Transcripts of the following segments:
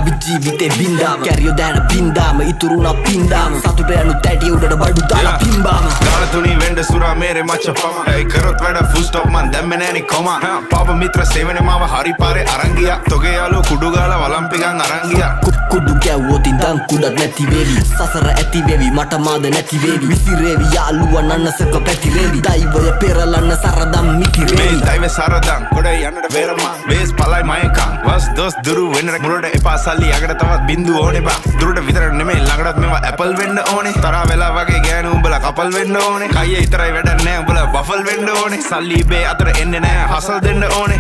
අපි ජීවිතේ බින්දාම කැරියෝ දැන බින්දාම ඉතුරුනා පින්දාම සතුට යනු තැටි උඩට බඩු දාලා පිම්බාම ගාන තුනී වෙන්ඩ සුරා මේරේ මච්ච පම ඇයි කරොත් වැඩ ෆුල් ස්ටොප් මන් දැම්මේ නෑනි කොම පාප මිත්‍ර සේවනේ මාව හරි පාරේ අරන් ගියා තොගේ යාළුවෝ කුඩු ගාලා වලම්පිකන් අරන් ගියා කුඩු කැවුවොත් ඉඳන් කුඩක් නැති වේවි සසර ඇති වේවි මට මාද නැති වේවි විසිරේවි යාළුවා නන්නසක පැතිරේවි දෛවය පෙරලන්න සරදම් මිතිරේවි මේ දෛවය සරදම් ගොඩේ යන්නට බේරමා වේස් පලයි මයකම් වස් දොස් දුරු වෙන්නට මුරට එපා සල්ලි යකට තවත් බින්දු ඕනේ බා දුරට විතර නෙමෙයි ළඟටත් මේවා ඇපල් වෙන්න ඕනේ තරහ වෙලා වගේ ගෑනු උඹලා කපල් වෙන්න ඕනේ කයියේ විතරයි වැඩක් නෑ උඹලා බෆල් වෙන්න ඕනේ සල්ලි ඉබේ අතර එන්නේ නෑ හසල් දෙන්න ඕනේ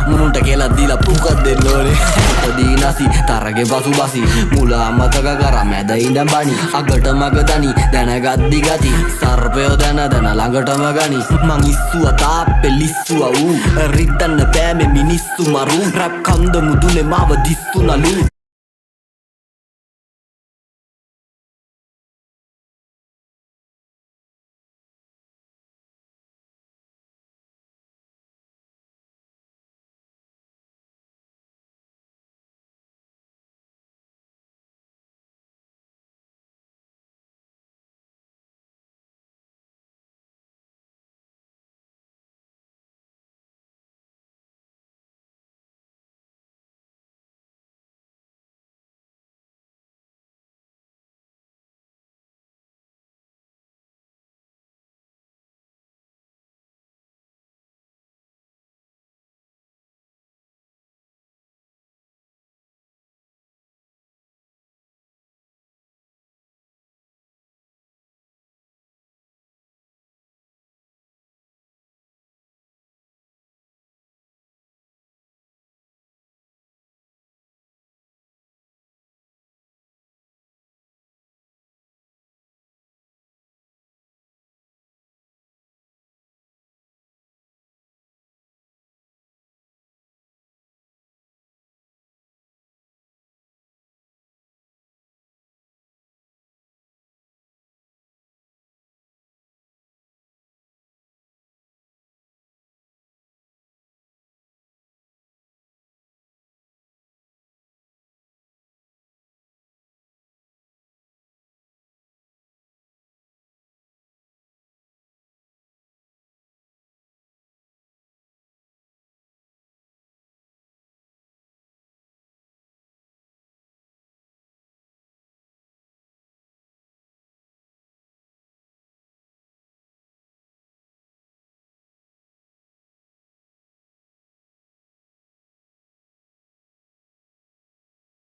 මුනුන්ට කියලා දීලා පුකක් දෙන්න ඕනේ දීනසි තරගේ පසුබසි මුලා මතක කරා මැද ඉඳන් බණි අගට මග දනි දැනගද්දි ගති සර්පයෝ දැන ළඟටම ගනි මං ඉස්සුවා තාප්පේ ලිස්සුවා ඌ රිද්දන්න බෑ මේ මිනිස්සු මරු රැප් කන්ද මුදුනේ මාව දිස්සුනලු